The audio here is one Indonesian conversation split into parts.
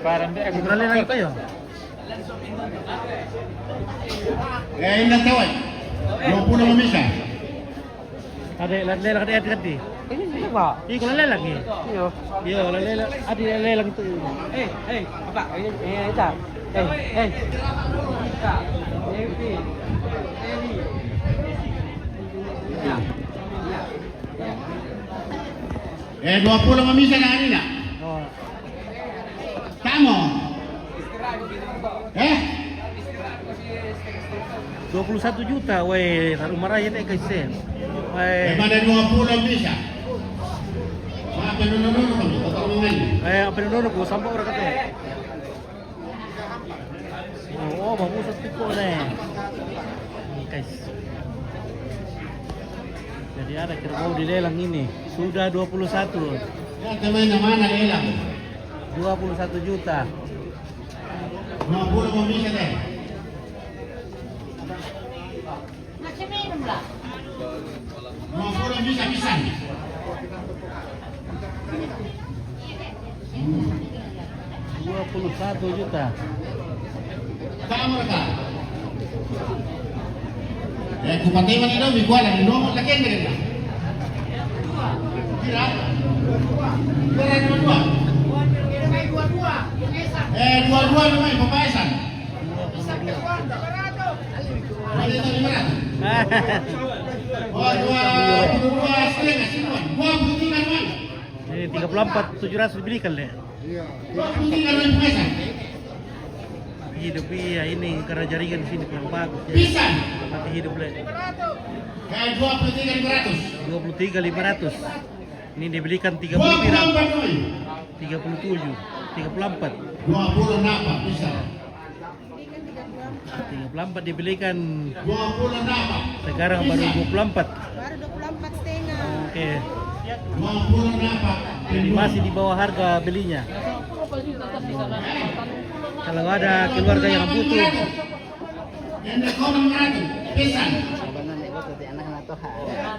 Parang di ako. Kontrolin lang kayo. Ingat tawad. 20 mamisa. Ade, lelang adi. Ini sila ba? Iko lelang eh. Iyo. Yo, lelang adi lelang itu. Apa? Ini ita. Ita. Evi. Ya. 20 mamisa na kanina. Oh. Tamo. 21 juta, weh, rumah raya teh guys. Ada 20 mamisa. Apa dulu kami potongan. Apa dulu ko sampai orang kata. Oh, bagus tiko nih. Guys. Jadi ada kerbau di lelang ini. Sudah 21. Ya teman mana lelang? 21 juta. 20 mamisa deh. Macam minum lah. 20 bisa. 21 juta. Tama ka. Kupatay man ito, bigwa lang. Nomor laki ang ganyan. Kira? Kira dua-dua? Dua-dua naman, papayasan. Dito 500. Oh, 22 setengah sinuan. 23 naman. Ini 34 700 dibelikan deh. 23 naman papayasan. Hidup iya ini karena jaringan di sini kurang bagus ya. Bisa. Mati hidup le. Kayak 23 500. 23 500. Ini dibelikan 30 24 pirang. naman. 37, 34. 20 napa, bisa. 34 dibelikan 20 napa. sekarang baru 24. Baru 24 setengah. Oke. 20 napa. Jadi masih di bawah harga belinya. Kalau ada keluarga yang butuh, Yang dekonom ratu, pisan. Abangan nego tadi anak-anak tuh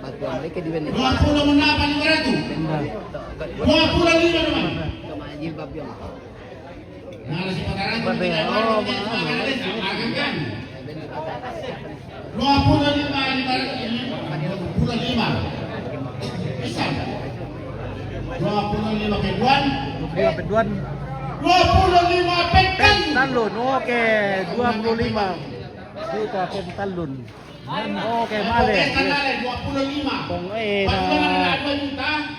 bantuan mereka di benih. 20 menapa 500. 25 naman. Kemana jilbab yang? Nah, si putaran Berapa ya? Oh, mahal. akan kan. 25. Pisan. 25 peduan. 25 peduan 25 pekan. pentalun. Oke, 25 juta pentalun. Oke, male. Pekan male 25. Kung Patulan na na 2 juta.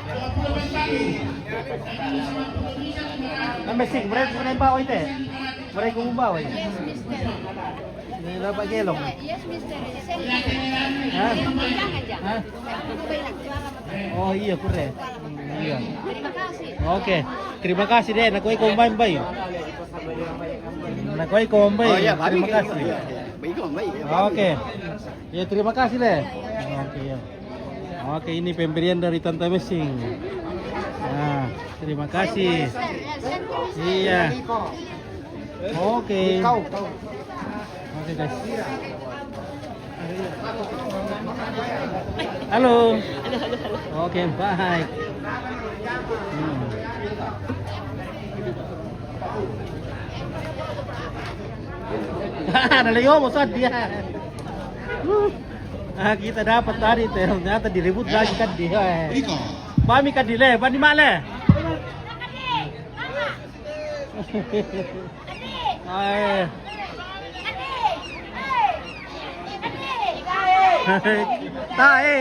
20 pekan. Nambesing, mereka kung naibaw ite. Mereka kung ubaw eh. Yes, mister. Nila pa gelong. Yes, mister. Ha? Jangan. Ha? Oh iya, kure. Iya. Terima kasih. Oke, terima kasih deh. Nakuha ko mbay mbay. Nakuha ko mbay. Terima kasih. Baik kok, baik. Oke. Ya terima kasih deh. Oke ya. Oke, ini pemberian dari Tante Mesing. Nah, terima kasih. Iya. Oke. Oke guys. Halo. Oke, bye. Nalayo mo sa dia. Kita dapat tadi ternyata diribut lagi kan dia. Iko. Bami kan dile, bani male. Ay. Tae.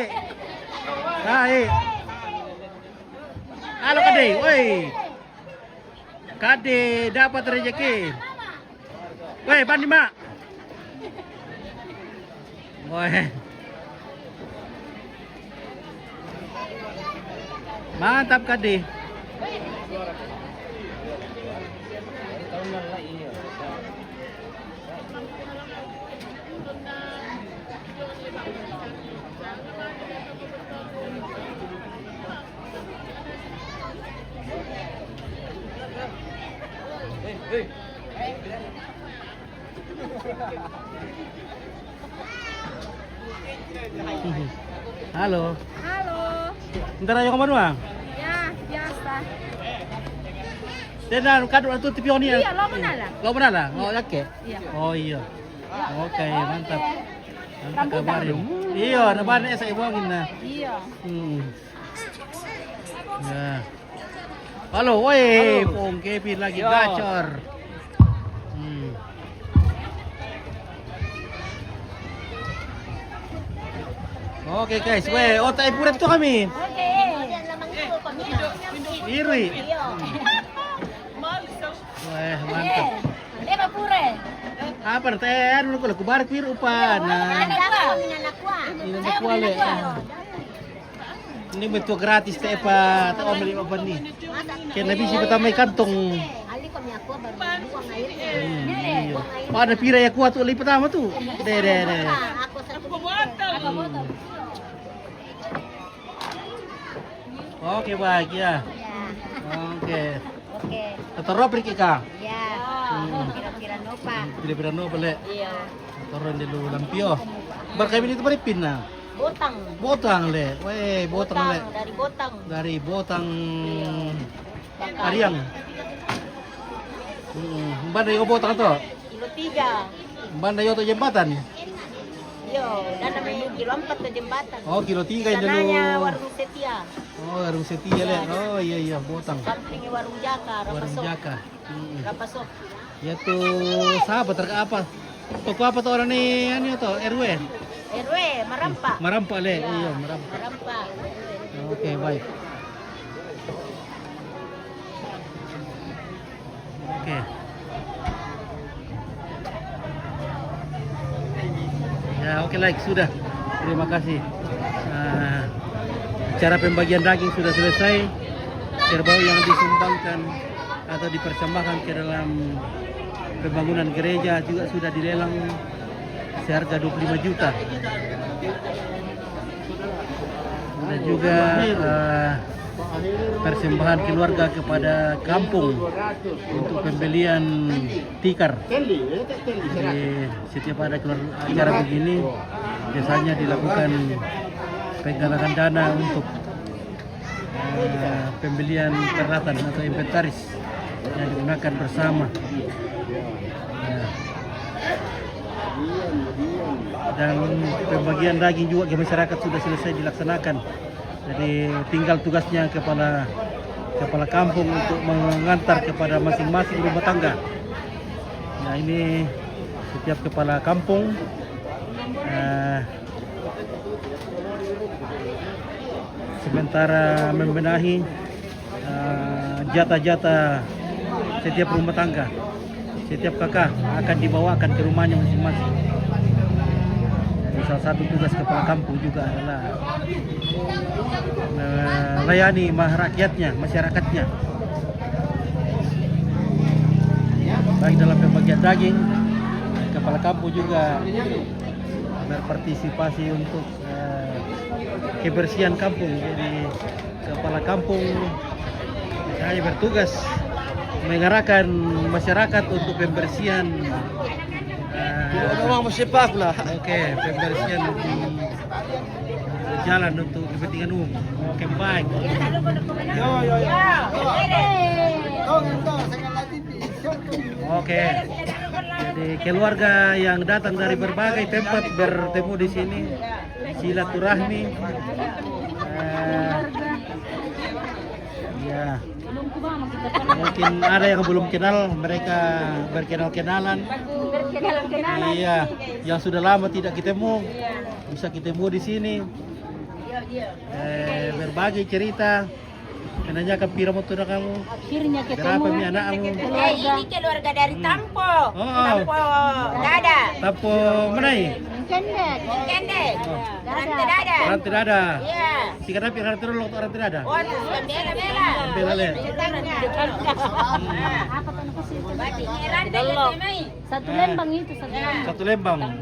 Tae. Halo Kade, woi. Kade dapat rezeki. Woi, Bandi Mak. Woi. Mantap Kade. Halo. Halo. Ntar ayo kemana bang? Ya, biasa. Dan kado itu tipion ni. Iya, lo menala. Lo menala? Oh, yakke. Iya. Oh iya. Oke, mantap. Mantap kabarin. Iya, naban sa ibongin na. Iya. Ya. Halo, woi, Pong Kevin lagi gacor. Oke guys, weh, otak ipuret tuh kami. Oke. Iri. Weh, mantap. Leva pure. Apa teh? Anu ku barik piru pa na. Ini na kuale. Ini betul gratis teh pa, tak mau beli apa nih. Kena bisi pertama kantong. Ada pira ya kuat tuh pertama tuh. Deh. Oke baik ya. Oke. Taruh pergi ka. Ya. Kira-kira nopa. Pira-pira no balik. Iya. Taruh dulu lampio. Barkay ini beripin na. Botang. Botang le. Weh, botang le. Dari botang. Dari botang Ariang. Banda yo botang to. Kilo 3. Banda yo to jembatan. Yo, dan namanya kilo 4 ke jembatan. Oh, kilo 3 yang dulu. Sananya warung setia. Oh, warung setia le. Oh, iya botang. Sampingnya warung Jaka, Warung Rapasok. Jaka. Rapasok. Ya tuh sahabat terka apa? Toko apa tuh orang nih? Ani to RW. RW, Marampa. Marampa le. Iya, Marampa. Marampa. Oke, baik. Oke. Ya, oke like sudah. Terima kasih. Cara pembagian daging sudah selesai. Kerbau yang disumbangkan atau dipersembahkan ke dalam pembangunan gereja juga sudah dilelang seharga 25 juta. Dan juga persembahan keluarga kepada kampung untuk pembelian tikar. Jadi setiap ada acara begini biasanya dilakukan penggalangan dana untuk pembelian peralatan atau inventaris yang digunakan bersama. Dan pembagian daging juga ke masyarakat sudah selesai dilaksanakan. Jadi tinggal tugasnya kepala kampung untuk mengantar kepada masing-masing rumah tangga. Nah ini setiap kepala kampung sementara membenahi jatah-jatah setiap rumah tangga. Setiap kakak akan dibawakan ke rumahnya masing-masing. Salah satu tugas kepala kampung juga adalah melayani rakyatnya, masyarakatnya. Baik dalam pembagian daging, kepala kampung juga berpartisipasi untuk kebersihan kampung. Jadi kepala kampung hanya bertugas mengarahkan masyarakat untuk pembersihan. Oke, pembersihan di jalan untuk kepentingan umum. Oke, baik. Oke. Jadi keluarga yang datang dari berbagai tempat bertemu di sini, silaturahmi. Ya. Mungkin ada yang belum kenal, mereka berkenal-kenalan. Iya, yang sudah lama tidak ketemu, bisa ketemu di sini. Berbagi cerita. Menanyakan pira motor kamu. Akhirnya Berapa mi anakmu? Ini keluarga dari Tampo. Oh. Tampo Dada. Tampo mana ini? Kendek. Rantai Dada. Rantai Dada. Iya. Singkat apa rantai dulu atau rantai Dada? Oh, bela-bela. Bela le. Apa tuh aku sih? Rantai satu lembang itu satu. Satu lembang.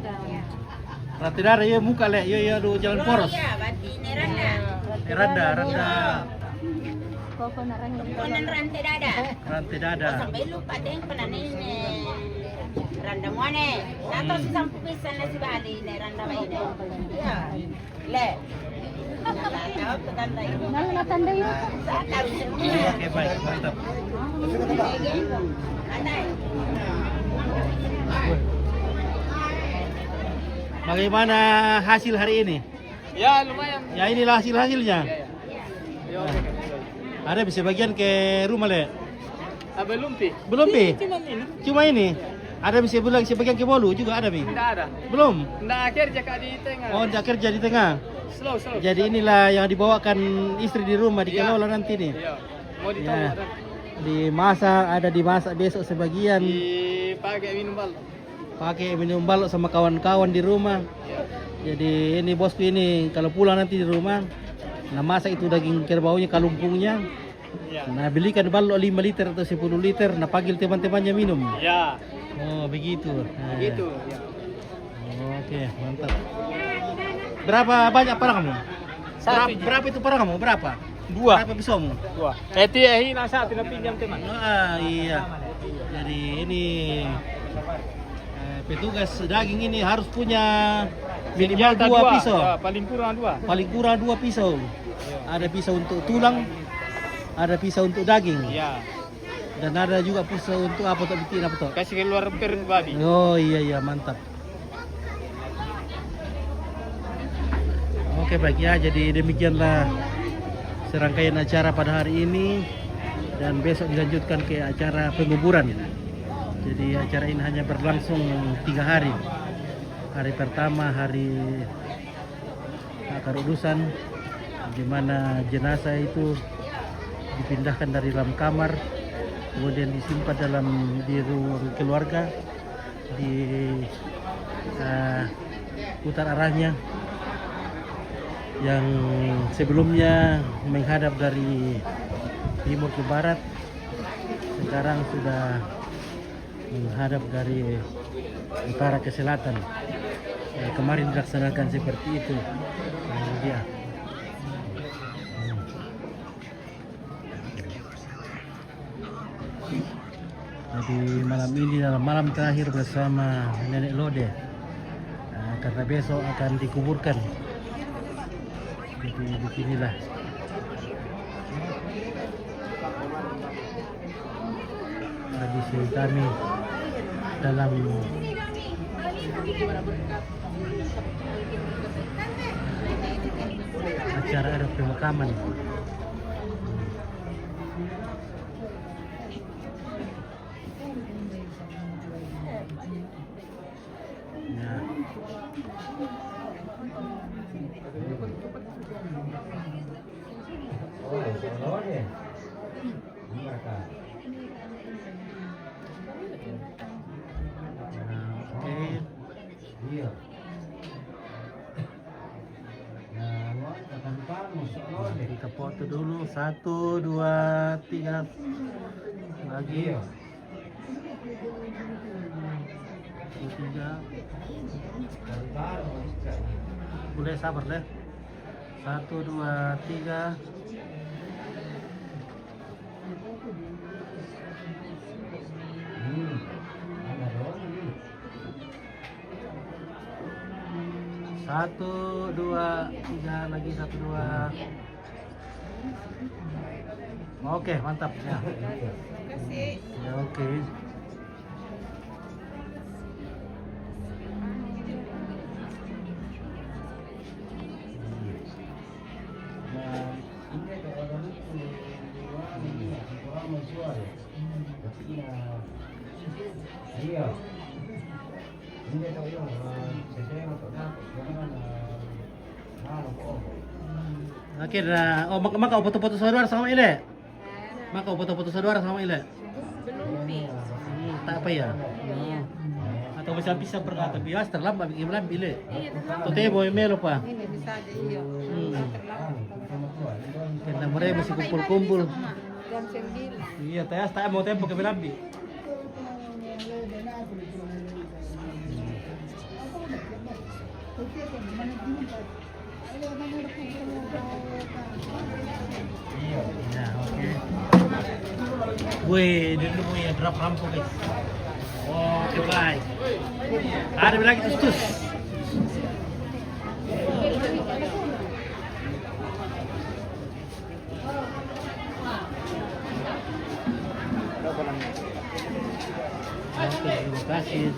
Rantai Dada ya muka le, ya do jalan poros. Iya, berarti ini Randa. Konon rantai Dada. Rantai Dada. Sampai lupa deh penanin randa muane. Nato si sampu pisan na si Bali ne randa mai ne. Ya. Le. Mana nak tanda yun? Oke, baik, mantap. Bagaimana hasil hari ini? Ya lumayan. Ya inilah hasilnya. Ya. Ada bisa bagian ke rumah le? Belum pi. Belum pi? Cuma ini. Cuma ini. Ada bisa bilang sebagian ke Bolu juga ada pi? Tidak ada. Belum. Tidak kerja kak di tengah. Oh, tidak kerja di tengah. Slow. Jadi inilah yang dibawakan istri di rumah dikelola nanti nih. Iya. Mau Ya. ditolong ada. Dimasak, ada dimasak besok sebagian. Dipakai minum balok. Pakai minum balok sama kawan-kawan di rumah. Ya. Jadi ini bosku ini kalau pulang nanti di rumah, nah masak itu daging kerbaunya, kalumpungnya. Ya. Nah belikan balok 5 liter atau 10 liter, nah panggil teman-temannya minum. Ya. Oh begitu. Nah, Begitu. Ya. Oke mantap. Berapa banyak parang kamu? Satu. Berapa itu parang kamu? Berapa? Dua. Berapa pisaumu? Dua. Hilang satu na pinjam teman. Ah iya. Jadi ini petugas daging ini harus punya minimal 2 pisau. Ya, paling kurang 2. Paling kurang 2 pisau. Ada pisau untuk tulang, ada pisau untuk daging, Ya. dan ada juga pisau untuk apa tuh bikin apa tuh? Kasih keluar perut babi. Oh iya mantap. Oke baik ya, jadi demikianlah serangkaian acara pada hari ini dan besok dilanjutkan ke acara penguburan. Jadi acara ini hanya berlangsung 3 hari. Hari pertama hari akar urusan, di mana jenazah itu dipindahkan dari dalam kamar, kemudian disimpan di ruang keluarga, di putar arahnya yang sebelumnya menghadap dari timur ke barat, sekarang sudah menghadap dari utara ke selatan. Kemarin dilaksanakan seperti itu. Nah, dia. Jadi malam ini adalah malam terakhir bersama Nenek Lode, karena besok akan dikuburkan. Jadi beginilah. Tradisi kami dalam acara adat pemakaman. Ya. Kita foto dulu 1, 2, 3 lagi. 1, 3. Boleh sabar deh. 1, 2, 3. Satu, dua, tiga, lagi 1, 2. Oke, mantap ya. Ya, oke. Oke, dah. Oh, maka foto-foto saudara sama Ile? Maka foto-foto saudara sama Ile? Belum. Tak apa ya? Atau bisa berkata biasa terlambat bikin lambi Ile? Tuh teh boy melo pa. Ini bisa aja iya. Kita mereka mesti kumpul-kumpul. Jam 9. Iya, tak mau tempo ke lambi. Ya, oke. Wih, dia dulu punya drop rampung guys. Oke, baik. Ada lagi tus. Oke, terima kasih.